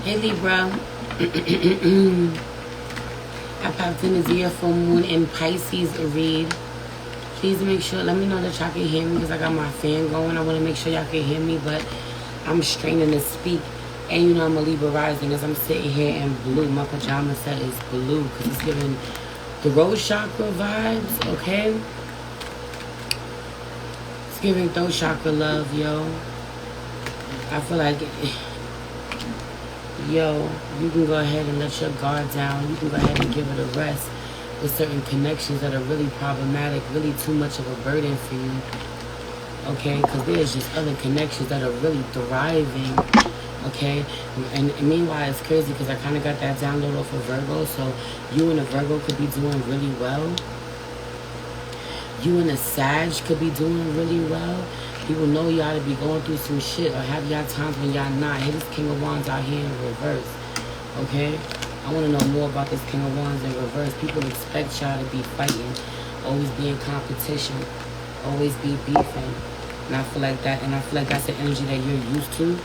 Hey Libra, I popped in the full moon in Pisces read. Please make sure, let me know that y'all can hear me because I got my fan going. I want to make sure y'all can hear me, but I'm straining to speak. And you know I'm a Libra rising as I'm sitting here in blue. My pajama set is blue because it's giving the throat chakra vibes, okay? It's giving throat chakra love, yo. I feel like, yo, you can go ahead and let your guard down. You can go ahead and give it a rest with certain connections that are really problematic, really too much of a burden for you, okay? Because there's just other connections that are really thriving, okay? And meanwhile, it's crazy because I kind of got that download off of Virgo, so you and a Virgo could be doing really well. You and a Sag could be doing really well. People know y'all to be going through some shit or have y'all times when y'all not. Hey, this King of Wands out here in reverse, okay? I want to know more about this King of Wands in reverse. People expect y'all to be fighting, always be in competition, always be beefing. And I feel like that, and I feel like that's the energy that you're used to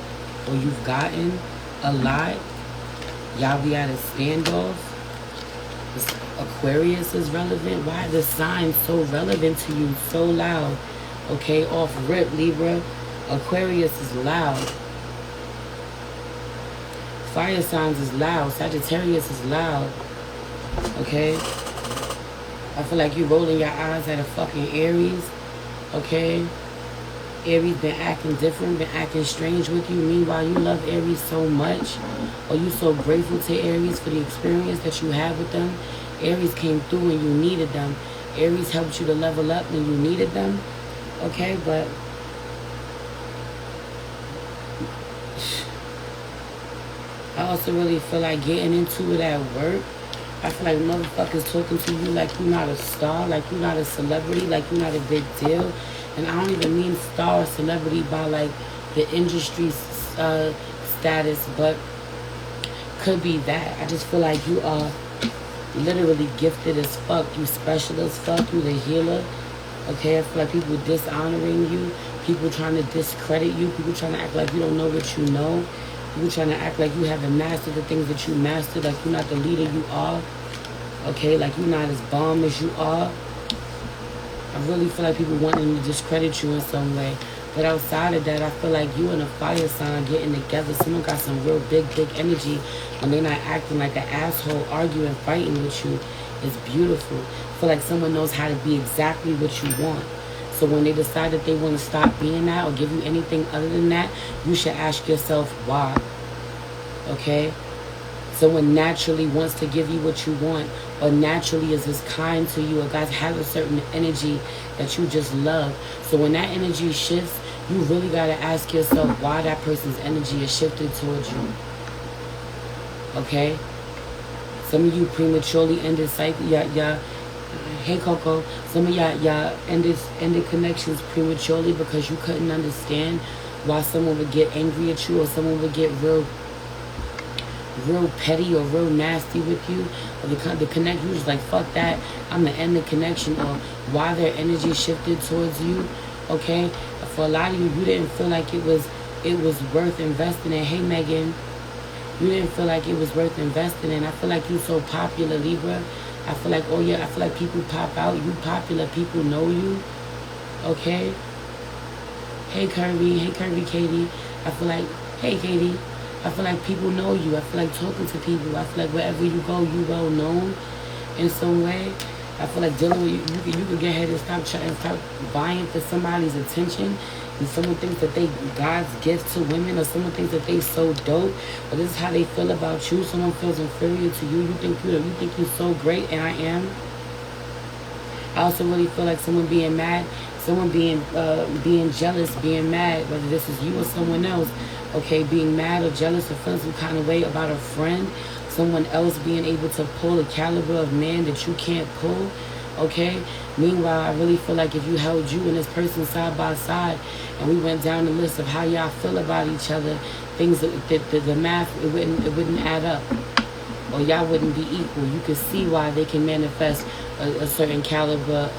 or you've gotten a lot. Y'all be at a standoff. This Aquarius is relevant. Why are the signs so relevant to you, so loud? Okay, off rip, Libra. Aquarius is loud. Fire signs is loud. Sagittarius is loud. Okay? I feel like you rolling your eyes at a fucking Aries. Okay? Aries been acting different, been acting strange with you. Meanwhile, you love Aries so much. Or you so grateful to Aries for the experience that you had with them. Aries came through when you needed them. Aries helped you to level up when you needed them. Okay, but I also really feel like getting into it at work. I feel like motherfuckers talking to you like you're not a star, like you're not a celebrity, like you're not a big deal. And I don't even mean star or celebrity by like the industry status, but could be that. I just feel like you are literally gifted as fuck. You special as fuck. You the healer. Okay, I feel like people dishonoring you, people trying to discredit you, people trying to act like you don't know what you know, people trying to act like you haven't mastered the things that you mastered, like you're not the leader you are, okay, like you're not as bomb as you are. I really feel like people wanting to discredit you in some way. But outside of that, I feel like you and a fire sign getting together, someone got some real big energy when they're not acting like an asshole, arguing, fighting with you. It's beautiful. I feel like someone knows how to be exactly what you want. So when they decide that they want to stop being that or give you anything other than that, you should ask yourself why. Okay? Someone naturally wants to give you what you want, or naturally is as kind to you, or guys has a certain energy that you just love. So when that energy shifts, you really got to ask yourself why that person's energy is shifted towards you. Okay? Some of you prematurely ended cycle, hey Coco, some of y'all ended connections prematurely because you couldn't understand why someone would get angry at you or someone would get real petty or real nasty with you. Or the connect, you was like, fuck that, I'm gonna end the connection, or why their energy shifted towards you. Okay? For a lot of you, you didn't feel like it was worth investing in. Hey Megan. You didn't feel like it was worth investing in. I feel like you so popular, Libra. I feel like, oh yeah, I feel like people pop out. You popular, people know you. Okay? Hey Kirby Katie. I feel like, hey Katie. I feel like people know you. I feel like talking to people. I feel like wherever you go, you well known in some way. I feel like dealing with you can get ahead and stop buying for somebody's attention. And someone thinks that they God's gift to women, or someone thinks that they so dope, but this is how they feel about you. Someone feels inferior to you. You think you're so great, and I am. I also really feel like someone being mad, someone being jealous, being mad, whether this is you or someone else. Okay, being mad or jealous or feeling some kind of way about a friend, someone else being able to pull the caliber of man that you can't pull. Okay? Meanwhile, I really feel like if you held you and this person side by side and we went down the list of how y'all feel about each other, things that the math, it wouldn't add up. Or y'all wouldn't be equal. You could see why they can manifest a certain caliber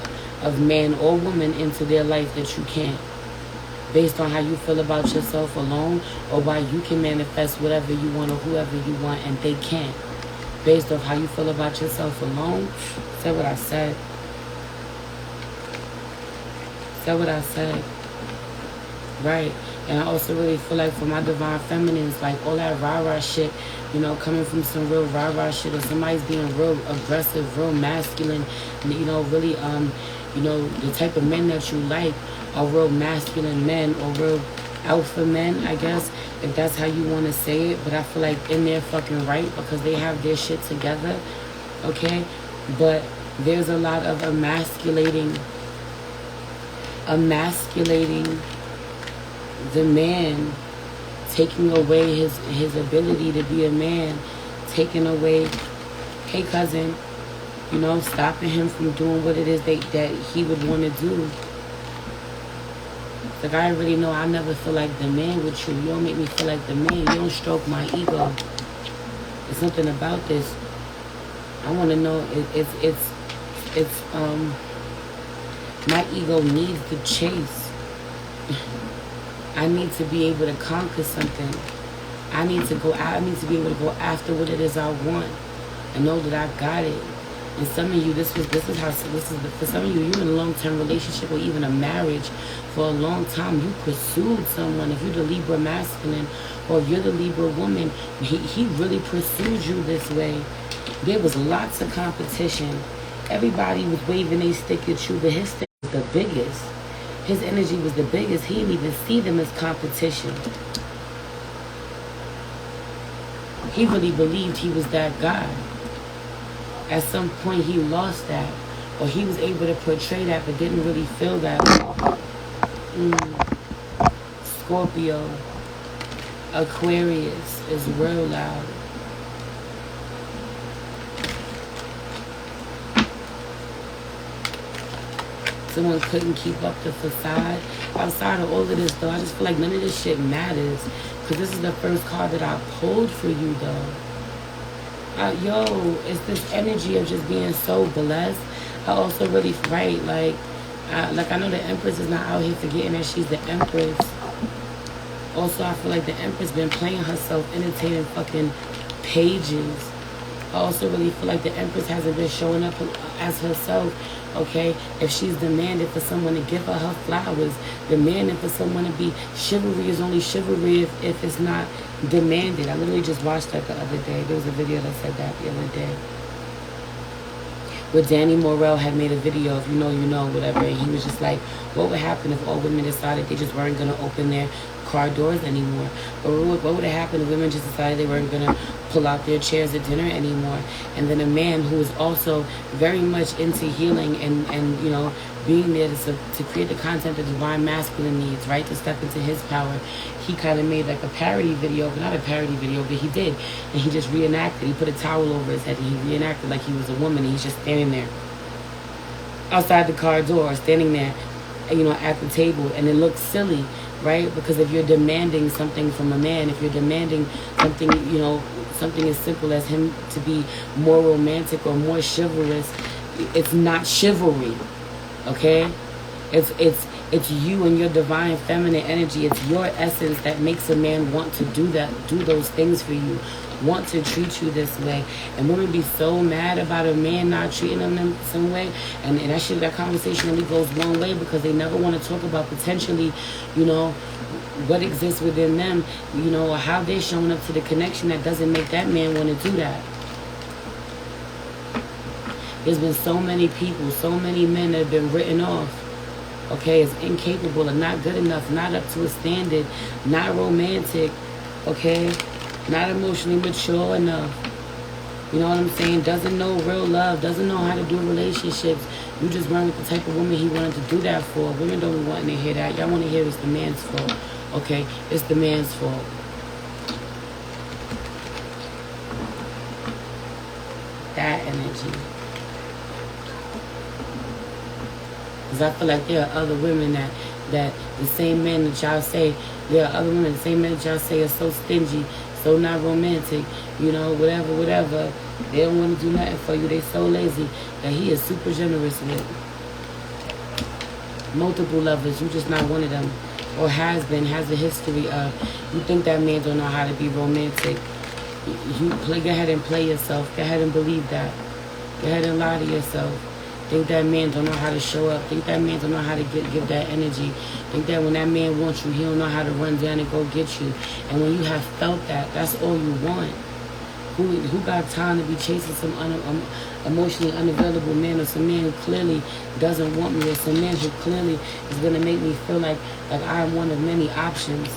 of man or woman into their life that you can't. based on how you feel about yourself alone, or why you can manifest whatever you want or whoever you want and they can't, based off how you feel about yourself alone. Said what I said. Said what I said. Right. And I also really feel like for my divine feminines, like all that rah-rah shit, you know, coming from some real rah-rah shit, or somebody's being real aggressive, real masculine, you know, really, you know, the type of men that you like are real masculine men, or real alpha men, I guess, if that's how you want to say it. But I feel like in their fucking right, because they have their shit together, okay? But there's a lot of emasculating the man, taking away his ability to be a man, taking away, hey cousin, you know, stopping him from doing what it is that he would want to do. Like, I already know I never feel like the man with you. You don't make me feel like the man. You don't stroke my ego. There's something about this. I want to know. It's my ego needs to chase. I need to be able to conquer something. I need to go out. I need to be able to go after what it is I want, and know that I got it. And some of you, for some of you, you're in a long-term relationship or even a marriage for a long time. You pursued someone. If you're the Libra masculine, or if you're the Libra woman, he really pursued you this way. There was lots of competition. Everybody was waving their stick at you, but his stick was the biggest. His energy was the biggest. He didn't even see them as competition. He really believed he was that guy. At some point he lost that, or he was able to portray that but didn't really feel that. Scorpio, Aquarius is real loud. Someone couldn't keep up the facade. Outside of all of this, though, I just feel like none of this shit matters, because this is the first card that I pulled for you, though. Yo, it's this energy of just being so blessed. I also really, right, like I know the Empress is not out here forgetting that she's the Empress. Also, I feel like the Empress been playing herself, entertaining fucking pages. I also really feel like the Empress hasn't been showing up as herself, okay? If she's demanding for someone to give her flowers, demanding for someone to be chivalry is only chivalry if it's not demanded. I literally just watched that the other day. There was a video that said that the other day, where Danny Morell had made a video of, you know, whatever, and he was just like, what would happen if all women decided they just weren't going to open their car doors anymore? Or what would have happened if women just decided they weren't going to pull out their chairs at dinner anymore? And then a man who is also very much into healing and you know, being there to create the content that divine masculine needs, right, to step into his power. He kind of made like a parody video, but not a parody video, but he did. And he just reenacted. He put a towel over his head and he reenacted like he was a woman, and he's just standing there outside the car door, standing there, you know, at the table. And it looks silly, right? Because if you're demanding something from a man, if you're demanding something, you know, something as simple as him to be more romantic or more chivalrous, it's not chivalry, okay? It's you and your divine feminine energy. It's your essence that makes a man want to do those things for you, want to treat you this way. And women be so mad about a man not treating them in some way, and that conversation only goes one way, because they never want to talk about potentially, you know, what exists within them, you know, or how they're showing up to the connection that doesn't make that man want to do that. There's been so many people, so many men that have been written off, okay, as incapable, or not good enough, not up to a standard, not romantic, okay, not emotionally mature enough. You know what I'm saying? Doesn't know real love, doesn't know how to do relationships. You just weren't with the type of woman he wanted to do that for. Women don't want to hear that. Y'all want to hear it's the man's fault. Okay, it's the man's fault. That energy. Because I feel like there are other women that the same men that y'all say, there are other women, the same men that y'all say are so stingy, so not romantic, you know, whatever. They don't want to do nothing for you. They so lazy that he is super generous with. Multiple lovers. You just not one of them. or has a history of. You think that man don't know how to be romantic. You go ahead and play yourself. Go ahead and believe that. Go ahead and lie to yourself. Think that man don't know how to show up. Think that man don't know how to give that energy. Think that when that man wants you, he don't know how to run down and go get you. And when you have felt that, that's all you want. Who got time to be chasing some emotionally unavailable man, or some man who clearly doesn't want me, or some man who clearly is going to make me feel like I am one of many options.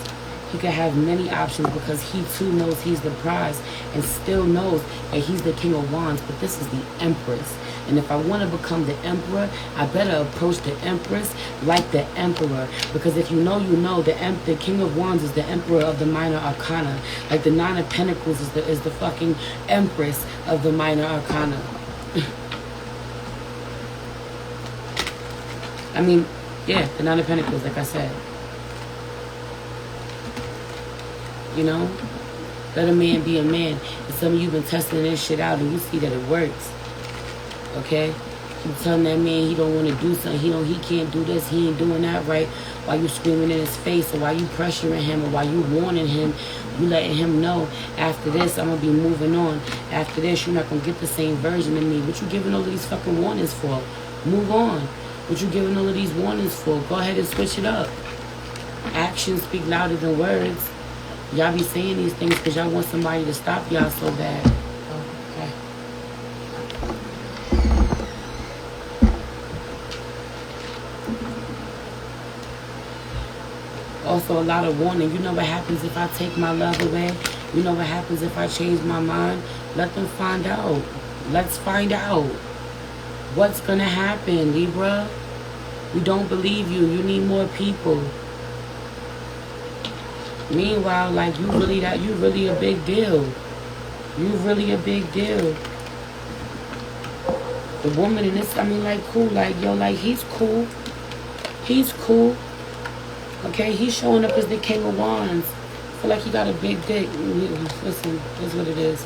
He could have many options because he too knows he's the prize and still knows that he's the King of Wands, but this is the Empress. And if I want to become the Emperor, I better approach the Empress like the Emperor. Because if you know, the King of Wands is the Emperor of the Minor Arcana. Like the Nine of Pentacles is the fucking Empress of the Minor Arcana. I mean, yeah, the Nine of Pentacles, like I said. You know? Let a man be a man. And some of you been testing this shit out and you see that it works. Okay? You telling that man he don't want to do something. He can't do this. He ain't doing that right. While you screaming in his face, or while you pressuring him, or while you warning him, you letting him know, after this, I'm going to be moving on. After this, you're not going to get the same version of me. What you giving all of these fucking warnings for? Move on. What you giving all of these warnings for? Go ahead and switch it up. Actions speak louder than words. Y'all be saying these things because y'all want somebody to stop y'all so bad. Okay. Also, a lot of warning. You know what happens if I take my love away? You know what happens if I change my mind? Let them find out. Let's find out. What's going to happen, Libra? We don't believe you. You need more people. Meanwhile, like, you really a big deal. You really a big deal. The woman in this, I mean, like, cool. Like, yo, like, he's cool. He's cool. Okay, he's showing up as the King of Wands. I feel like he got a big dick. Listen, that's what it is.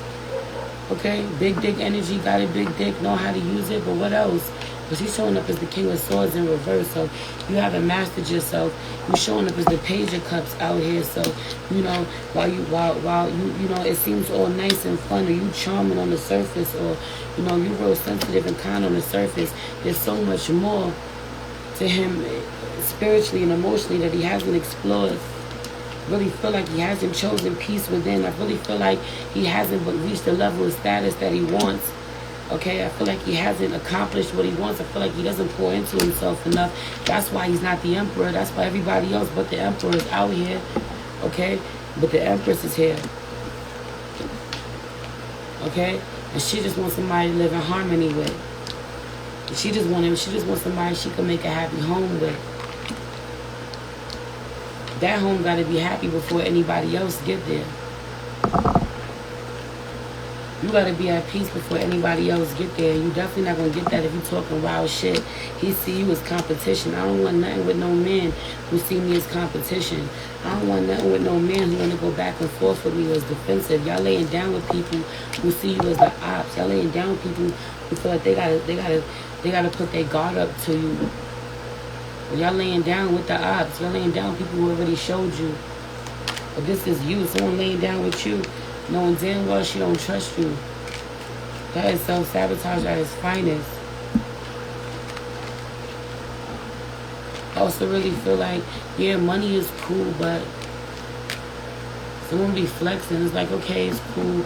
Okay, big dick energy, got a big dick, know how to use it, but what else? Because he's showing up as the King of Swords in reverse, so you haven't mastered yourself. You're showing up as the Page of Cups out here, so, you know, while you know, it seems all nice and fun, or you charming on the surface, or, you know, you real sensitive and kind on the surface, there's so much more to him spiritually and emotionally that he hasn't explored. I really feel like he hasn't chosen peace within. I really feel like he hasn't reached the level of status that he wants. Okay, I feel like he hasn't accomplished what he wants. I feel like he doesn't pour into himself enough. That's why he's not the Emperor. That's why everybody else but the Emperor is out here. Okay, but the Empress is here. Okay, and she just wants somebody to live in harmony with. She just wants somebody she can make a happy home with. That home got to be happy before anybody else get there. You got to be at peace before anybody else get there. You definitely not going to get that if you talking wild shit. He see you as competition. I don't want nothing with no men who see me as competition. I don't want nothing with no men who want to go back and forth with me as defensive. Y'all laying down with people who see you as the ops. Y'all laying down with people who feel like they gotta put their guard up to you. Y'all laying down with the ops. Y'all laying down with people who already showed you. But this is you. Someone laying down with you, knowing damn well she don't trust you. That is self-sabotage at its finest. I also really feel like, yeah, money is cool, but someone be flexing. It's like, okay, it's cool.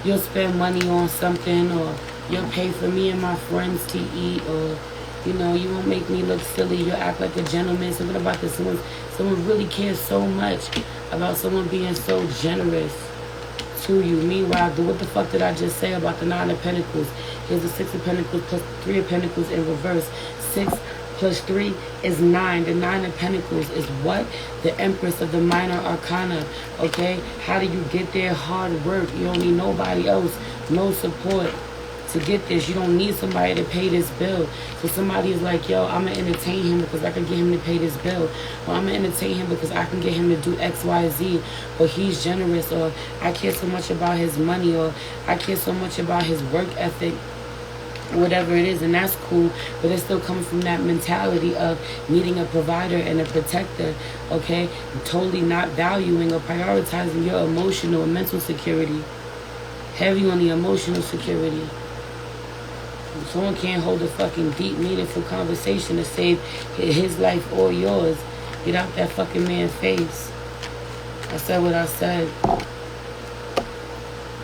You'll spend money on something, or you'll pay for me and my friends to eat, or, you know, you won't make me look silly. You'll act like a gentleman. So what about this? Someone really cares so much about someone being so generous to you. Meanwhile, what the fuck did I just say about the Nine of Pentacles? Here's the Six of Pentacles plus Three of Pentacles in reverse. 6 plus 3 is 9. The Nine of Pentacles is what? The Empress of the Minor Arcana. Okay? How do you get there? Hard work. You don't need nobody else. No support to get this. You don't need somebody to pay this bill. So somebody is like, yo, I'm going to entertain him because I can get him to pay this bill. Or I'm going to entertain him because I can get him to do X, Y, Z. Or he's generous. Or I care so much about his money. Or I care so much about his work ethic. whatever it is, and that's cool, but it's still coming from that mentality of needing a provider and a protector, okay? Totally not valuing or prioritizing your emotional and mental security. Heavy on the emotional security. Someone can't hold a fucking deep, meaningful conversation to save his life or yours. Get out that fucking man's face. I said what I said.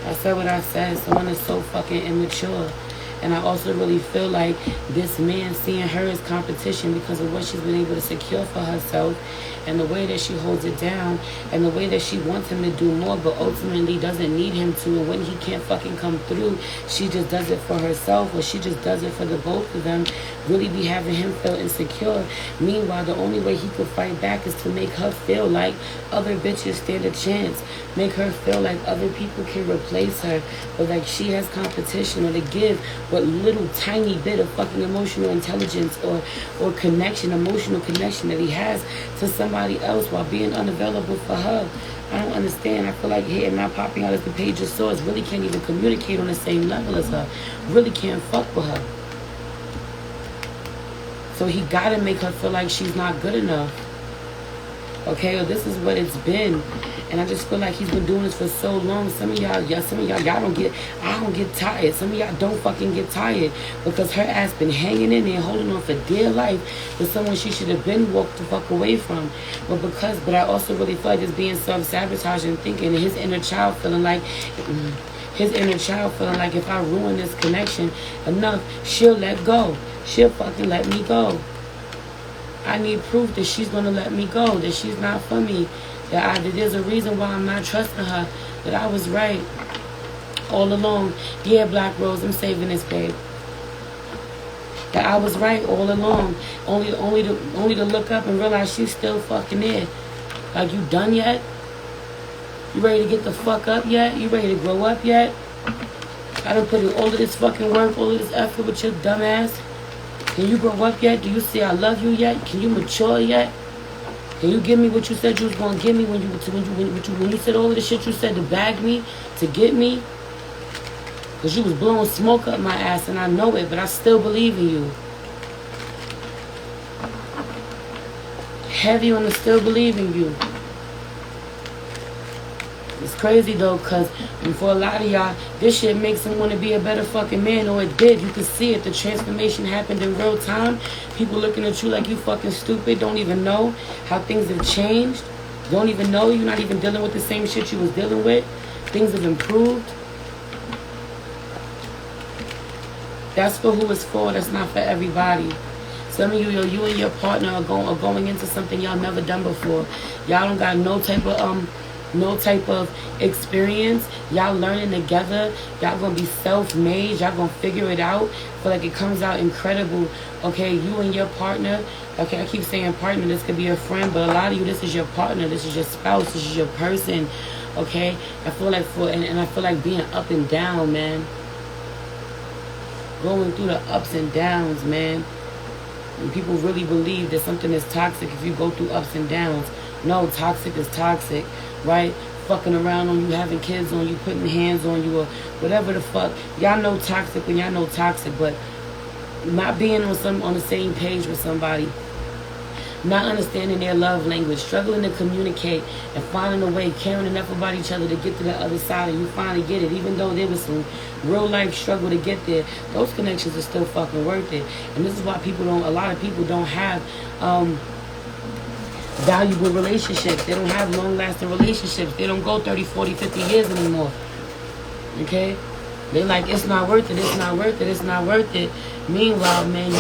I said what I said. Someone is so fucking immature. And I also really feel like this man seeing her as competition because of what she's been able to secure for herself and the way that she holds it down and the way that she wants him to do more but ultimately doesn't need him to. And when he can't fucking come through, she just does it for herself or she just does it for the both of them, really be having him feel insecure. Meanwhile, the only way he could fight back is to make her feel like other bitches stand a chance. Make her feel like other people can replace her or like she has competition or to give what little tiny bit of fucking emotional intelligence or connection, emotional connection that he has to somebody else while being unavailable for her. I don't understand. I feel like here not popping out as the Page of Swords really can't even communicate on the same level as her. Really can't fuck with her. So he gotta make her feel like she's not good enough. Okay, well, this is what it's been. And I just feel like he's been doing this for so long. Some of y'all don't get, I don't get tired. Some of y'all don't fucking get tired because her ass been hanging in there, holding on for dear life with someone she should have been walked the fuck away from. But I also really feel like it's being self-sabotaging, thinking his inner child feeling like, if I ruin this connection enough, she'll let go. She'll fucking let me go. I need proof that she's going to let me go, that she's not for me, that there's a reason why I'm not trusting her, that I was right all along. Yeah, Black Rose, I'm saving this, babe. That I was right all along, only to look up and realize she's still fucking there. Like, you done yet? You ready to get the fuck up yet? You ready to grow up yet? I done put in all of this fucking work, all of this effort with your dumb ass. Can you grow up yet? Do you say I love you yet? Can you mature yet? Can you give me what you said you was gonna give me when you said all of the shit you said to bag me, to get me? Because you was blowing smoke up my ass and I know it, but I still believe in you. Heavy on the still believing you. It's crazy though, because for a lot of y'all, this shit makes them want to be a better fucking man, or it did. You can see it. The transformation happened in real time. People looking at you like you fucking stupid, don't even know how things have changed. Don't even know you're not even dealing with the same shit you was dealing with. Things have improved. That's for who it's for. That's not for everybody. Some of you and your partner are going into something y'all never done before. Y'all don't got no type of experience. Y'all learning together. Y'all gonna be self-made. Y'all gonna figure it out. Feel like it comes out incredible. Okay, you and your partner. Okay, I keep saying partner. This could be a friend, but a lot of you, this is your partner. This is your spouse. This is your person. Okay, I feel like and I feel like being up and down, man. Going through the ups and downs, man. And people really believe that something is toxic if you go through ups and downs. No, toxic is toxic. Right? Fucking around on you, having kids on you, putting hands on you, or whatever the fuck. Y'all know toxic when y'all know toxic, but not being on the same page with somebody, not understanding their love language, struggling to communicate and finding a way, caring enough about each other to get to the other side, and you finally get it, even though there was some real life struggle to get there. Those connections are still fucking worth it. And this is why a lot of people don't have valuable relationships. They don't have long-lasting relationships. They don't go 30, 40, 50 years anymore. Okay? They're like, it's not worth it, it's not worth it, it's not worth it. Meanwhile, man,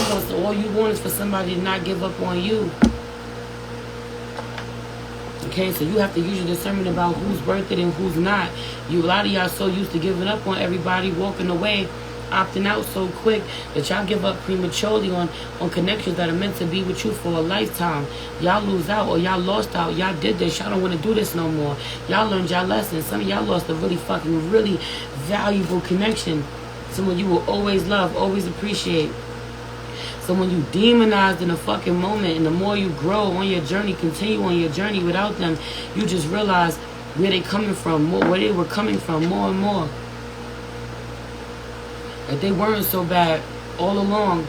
all you want is for somebody to not give up on you. Okay, so you have to use your discernment about who's worth it and who's not. A lot of y'all so used to giving up on everybody, walking away, opting out so quick that y'all give up prematurely on connections that are meant to be with you for a lifetime. Y'all lose out or y'all lost out. Y'all did this. Y'all don't want to do this no more. Y'all learned y'all lessons. Some of y'all lost a really valuable connection. Someone you will always love, always appreciate. Someone you demonized in a fucking moment, and the more you grow on your journey, continue on your journey without them, you just realize where they coming from, where they were coming from more and more. Like, they weren't so bad all along.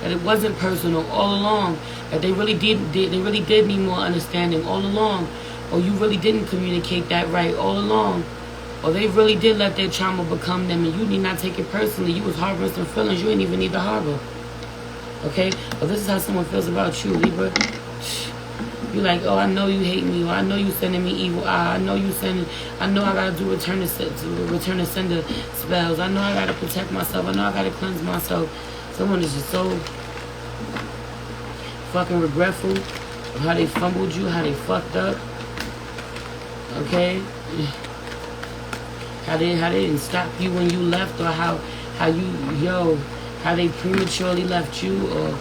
That it wasn't personal all along. That they really did need more understanding all along. Or you really didn't communicate that right all along. Or they really did let their trauma become them, and you need not take it personally. You was harboring some feelings you ain't even need to harbor. Okay? But this is how someone feels about you, Libra. You like, oh, I know you hate me, or I know you sending me evil eye. I know I gotta do return to sender spells. I know I gotta protect myself. I know I gotta cleanse myself. Someone is just so fucking regretful of how they fumbled you, how they fucked up. Okay? How they didn't stop you when you left, or how they prematurely left you, or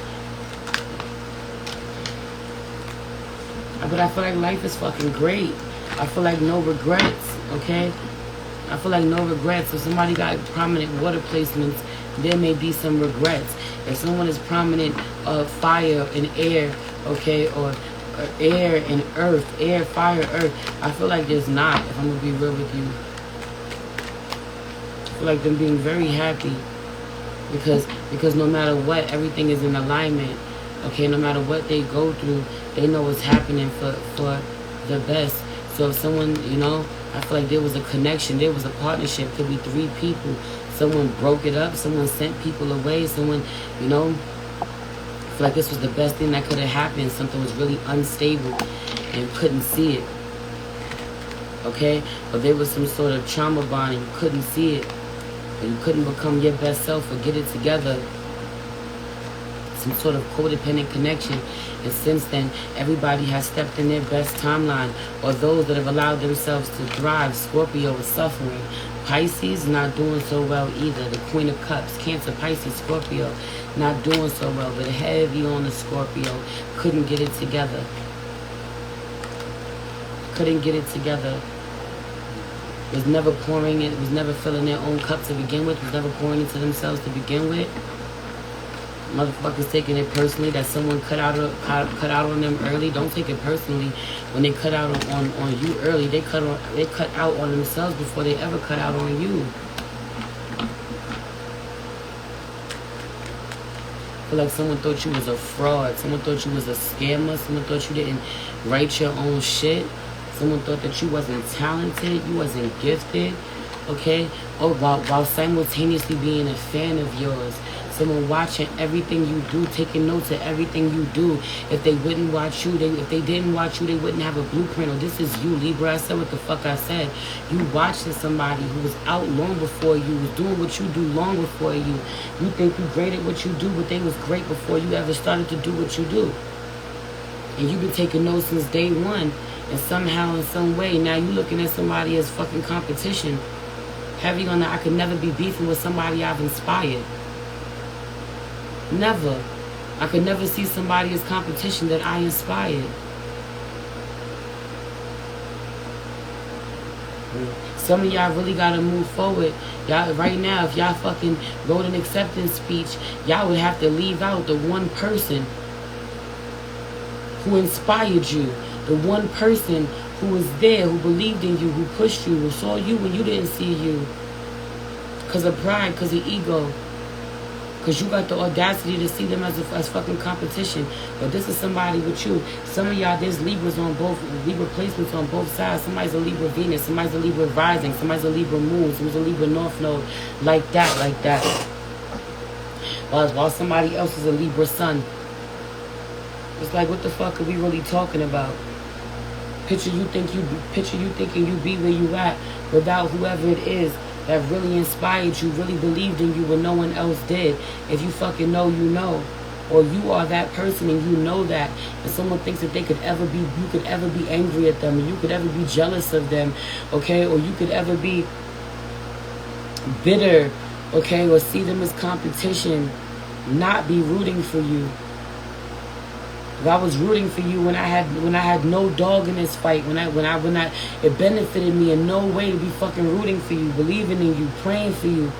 but I feel like life is fucking great. I feel like no regrets, okay? I feel like no regrets. If somebody got prominent water placements, there may be some regrets. If someone is prominent fire and air, okay, or air and earth, air, fire, earth, I feel like there's not, if I'm going to be real with you. I feel like them being very happy because no matter what, everything is in alignment. Okay, no matter what they go through, they know what's happening for the best. So if someone, I feel like there was a connection, there was a partnership. Could be 3 people. Someone broke it up. Someone sent people away. Someone, I feel like this was the best thing that could have happened. Something was really unstable and couldn't see it. Okay, but there was some sort of trauma bond and you couldn't see it. And you couldn't become your best self or get it together. Some sort of codependent connection, and since then everybody has stepped in their best timeline, or those that have allowed themselves to thrive. Scorpio is suffering. Pisces not doing so well either. The Queen of Cups, Cancer, Pisces, Scorpio not doing so well, but heavy on the Scorpio. Couldn't get it together. Was never pouring it, was never filling their own cup to begin with, was never pouring into themselves to begin with. Motherfuckers taking it personally that someone cut out on them early. Don't take it personally when they cut out on you early. They cut out on themselves before they ever cut out on you. I feel like someone thought you was a fraud. Someone thought you was a scammer. Someone thought you didn't write your own shit. Someone thought that you wasn't talented. You wasn't gifted. Okay? Or while simultaneously being a fan of yours. Someone watching everything you do, taking notes of everything you do. If they wouldn't watch you, if they didn't watch you, they wouldn't have a blueprint. Or this is you, Libra. I said what the fuck I said. You watching somebody who was out long before you, was doing what you do long before you. You think you great at what you do, but they was great before you ever started to do what you do. And you've been taking notes since day one. And somehow, in some way, now you looking at somebody as fucking competition. Heavy on that, I could never be beefing with somebody I've inspired. Never. I could never see somebody as competition that I inspired. Some of y'all really gotta move forward. Y'all right now, if y'all fucking wrote an acceptance speech, y'all would have to leave out the one person who inspired you. The one person who was there, who believed in you, who pushed you, who saw you when you didn't see you. Because of pride, because of ego. Because you got the audacity to see them as fucking competition. But this is somebody with you. Some of y'all, there's Libras on both, Libra placements on both sides. Somebody's a Libra Venus, somebody's a Libra rising, somebody's a Libra moon, somebody's a Libra north node. Like that. While somebody else is a Libra sun. It's like, what the fuck are we really talking about? Picture you thinking you be where you at without whoever it is that really inspired you, really believed in you when no one else did. If you fucking know, you know. Or you are that person and you know that. And someone thinks that you could ever be angry at them, or you could ever be jealous of them, okay? Or you could ever be bitter, okay? Or see them as competition, not be rooting for you. If I was rooting for you when I had no dog in this fight, when it benefited me in no way to be fucking rooting for you, believing in you, praying for you.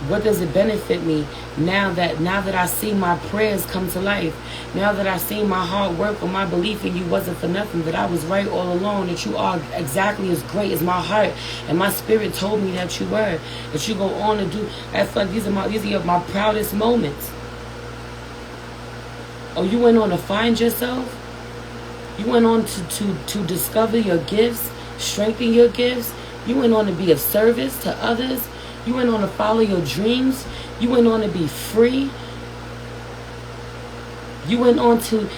What does it benefit me now that I see my prayers come to life? Now that I see my hard work or my belief in you wasn't for nothing, that I was right all along, that you are exactly as great as my heart and my spirit told me that you were, that you go on to do. That's like these are my proudest moments. Oh, you went on to find yourself? You went on to discover your gifts, strengthen your gifts. You went on to be of service to others. You went on to follow your dreams. You went on to be free. You went on to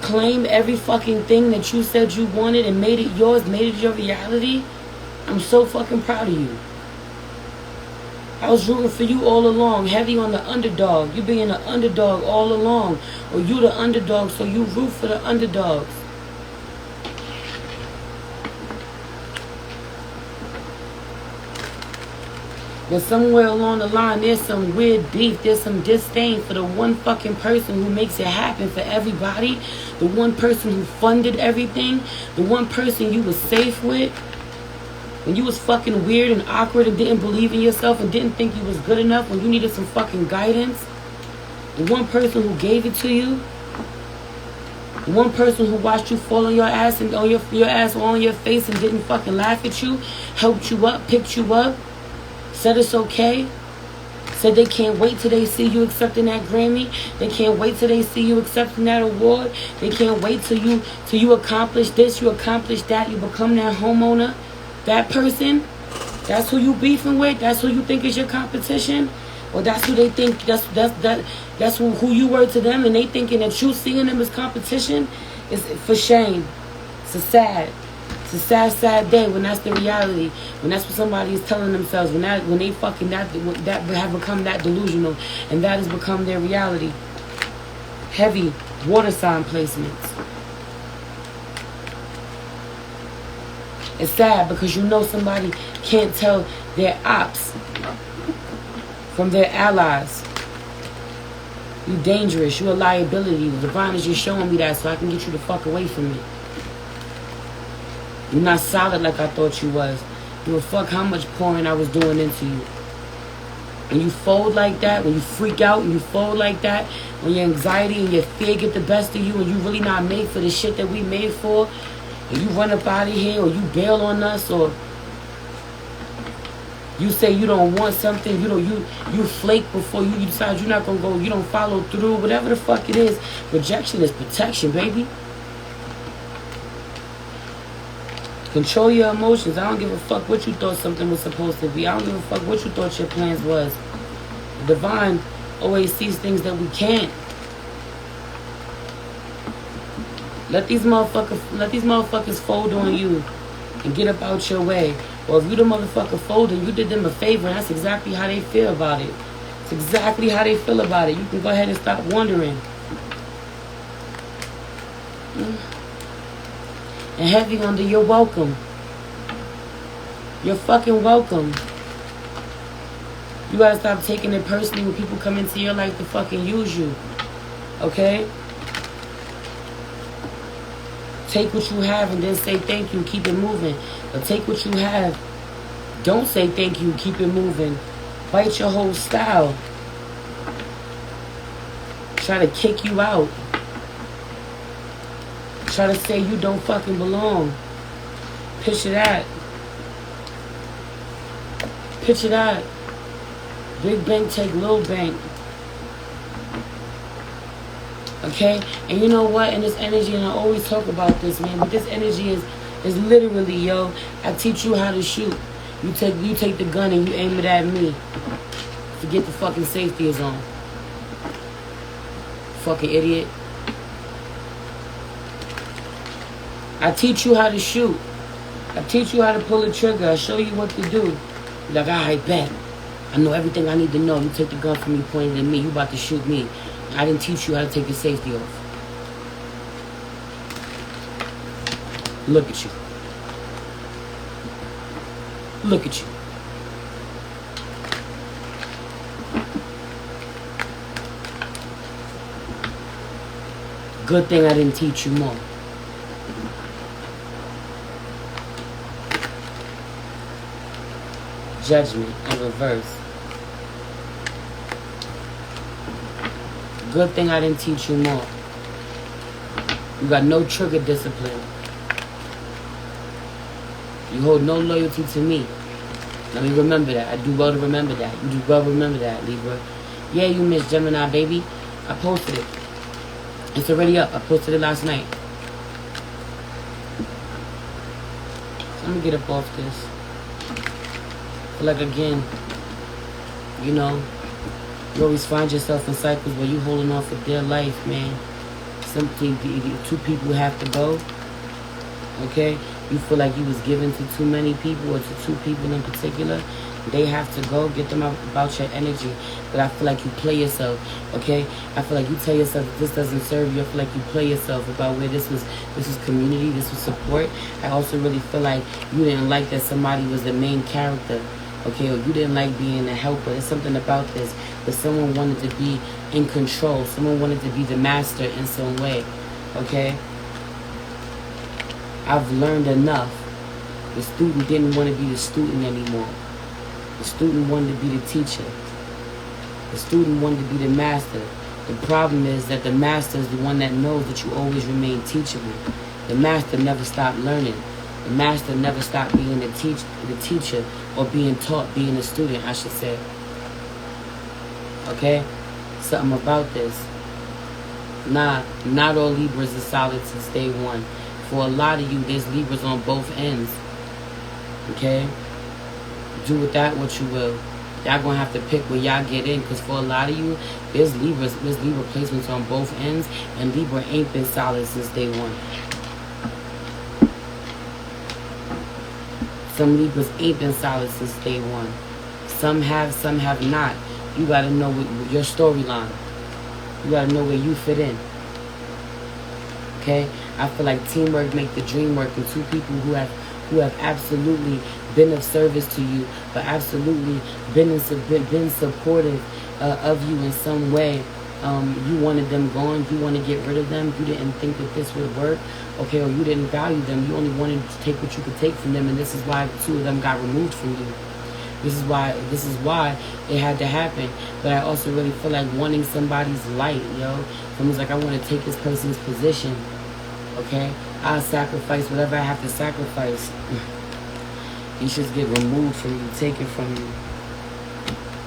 claim every fucking thing that you said you wanted and made it yours, made it your reality. I'm so fucking proud of you. I was rooting for you all along, heavy on the underdog. You being the underdog all along. Or you the underdog, so you root for the underdogs. But somewhere along the line, there's some weird beef. There's some disdain for the one fucking person who makes it happen for everybody. The one person who funded everything. The one person you was safe with. When you was fucking weird and awkward and didn't believe in yourself and didn't think you was good enough when you needed some fucking guidance. The one person who gave it to you. The one person who watched you fall on your ass and on your ass or on your face and didn't fucking laugh at you. Helped you up, picked you up. Said it's okay. Said they can't wait till they see you accepting that Grammy. They can't wait till they see you accepting that award. They can't wait till you accomplish this, you accomplish that, you become that homeowner. That person, that's who you beefing with. That's who you think is your competition. Or that's who they think that's who you were to them, and they thinking that you seeing them as competition is for shame. It's a sad day when that's the reality. When that's what somebody is telling themselves. When they fucking that have become that delusional, and that has become their reality. Heavy water sign placements. It's sad because you know somebody can't tell their ops from their allies. You dangerous. You a liability. The divine is just showing me that so I can get you the fuck away from me. You're not solid like I thought you was. Give a fuck how much pouring I was doing into you. When you fold like that, when you freak out and you fold like that, when your anxiety and your fear get the best of you and you really not made for the shit that we made for, and you run up out of here or you bail on us or you say you don't want something, you flake before you decide you're not going to go, you don't follow through, whatever the fuck it is. Rejection is protection, baby. Control your emotions. I don't give a fuck what you thought something was supposed to be. I don't give a fuck what you thought your plans was. The divine always sees things that we can't. Let these motherfuckers fold on you and get up out your way. Or if you the motherfucker folding, you did them a favor, and that's exactly how they feel about it. It's exactly how they feel about it. You can go ahead and stop wondering. And heavy under, you're welcome. You're fucking welcome. You gotta stop taking it personally when people come into your life to fucking use you. Okay? Take what you have and then say thank you, keep it moving. But take what you have, don't say thank you, keep it moving. Bite your whole style. Try to kick you out. Try to say you don't fucking belong. Picture that. Picture that. Big bank take little bank. Okay? And you know what? In this energy, and I always talk about this, man, but this energy is literally, yo, I teach you how to shoot. You take the gun and you aim it at me. Forget the fucking safety is on. Fucking idiot. I teach you how to shoot. I teach you how to pull the trigger. I show you what to do. You're like, alright, bet. I know everything I need to know. You take the gun from me, pointed at me. You about to shoot me. I didn't teach you how to take your safety off. Look at you. Look at you. Good thing I didn't teach you more. Judgment in reverse. Good thing I didn't teach you more. You got no trigger discipline. You hold no loyalty to me. Let me remember that. I do well to remember that. You do well to remember that, Libra. Yeah, you missed Gemini, baby. I posted it. It's already up. I posted it last night. So I'm going to get up off this. Like, again, you know, you always find yourself in cycles where you holding on for dear life, man. Something, two people have to go. Okay? You feel like you was given to too many people or to two people in particular. They have to go. Get them out about your energy. But I feel like you play yourself. Okay? I feel like you tell yourself that this doesn't serve you. I feel like you play yourself about where this was community, this was support. I also really feel like you didn't like that somebody was the main character. Okay, or you didn't like being the helper. There's something about this. But someone wanted to be in control. Someone wanted to be the master in some way. Okay? I've learned enough. The student didn't want to be the student anymore. The student wanted to be the teacher. The student wanted to be the master. The problem is that the master is the one that knows that you always remain teachable. The master never stopped learning. The master never stopped being the teacher or being taught, being a student, I should say. Okay? Something about this. Nah, not all Libras are solid since day one. For a lot of you, there's Libras on both ends. Okay? Do with that what you will. Y'all gonna have to pick where y'all get in, because for a lot of you, there's Libra placements on both ends, and Libra ain't been solid since day one. Some Libras ain't been solid since day one. Some have not. You gotta know your storyline. You gotta know where you fit in. Okay? I feel like teamwork make the dream work, and two people who have absolutely been of service to you, but absolutely been supportive of you in some way. You wanted them gone. You want to get rid of them. You didn't think that this would work. Okay, or you didn't value them. You only wanted to take what you could take from them, and this is why the two of them got removed from you. This is why it had to happen. But I also really feel like wanting somebody's light, yo. Someone's like, I want to take this person's position. Okay? I'll sacrifice whatever I have to sacrifice. You should get removed from you, taken from you.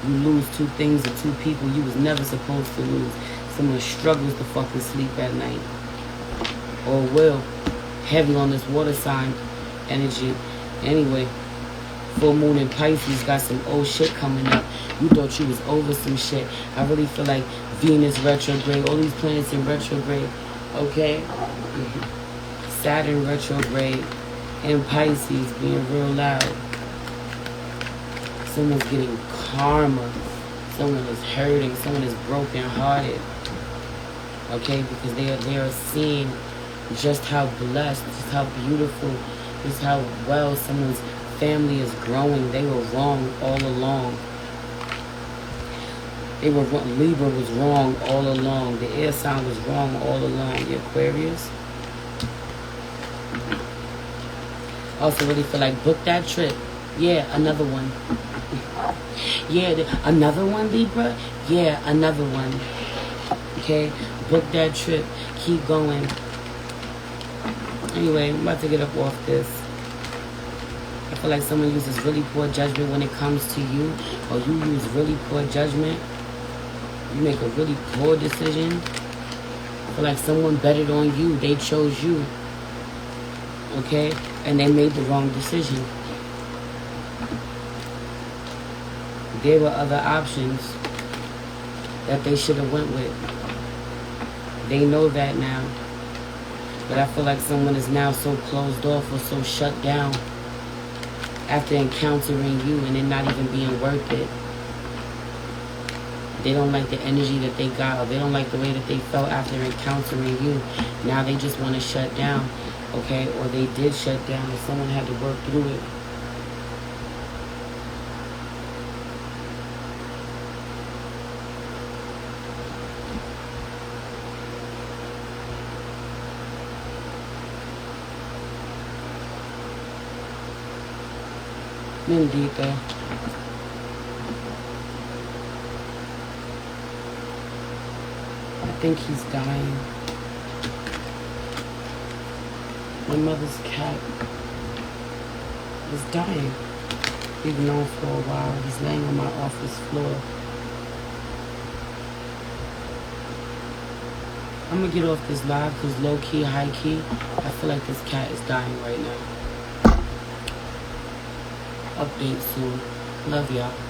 You lose two things or two people you was never supposed to lose. Someone struggles to fucking sleep at night. Or will. Heavy on this water sign energy. Anyway, full moon in Pisces got some old shit coming up. You thought you was over some shit. I really feel like Venus retrograde, all these planets in retrograde. Okay? Saturn retrograde and Pisces being real loud. Someone's getting karma. Someone is hurting. Someone is broken hearted. Okay? Because they are seeing just how blessed, just how beautiful, just how well someone's family is growing. They were wrong all along. Libra was wrong all along. The air sign was wrong all along. The Aquarius. Also really feel like book that trip. Yeah, another one. Yeah, another one, Libra? Yeah, another one. Okay? Book that trip. Keep going. Anyway, I'm about to get up off this. I feel like someone uses really poor judgment when it comes to you, or you use really poor judgment. You make a really poor decision. I feel like someone betted on you. They chose you. Okay? And they made the wrong decision. There were other options that they should have went with. They know that now. But I feel like someone is now so closed off or so shut down after encountering you and it not even being worth it. They don't like the energy that they got, or they don't like the way that they felt after encountering you. Now they just want to shut down, okay? Or they did shut down and someone had to work through it. Bendito. think he's dying. My mother's cat is dying. We've known for a while. He's laying on my office floor. I'm gonna get off this live because low key, high key, I feel like this cat is dying right now. Update soon. Love y'all.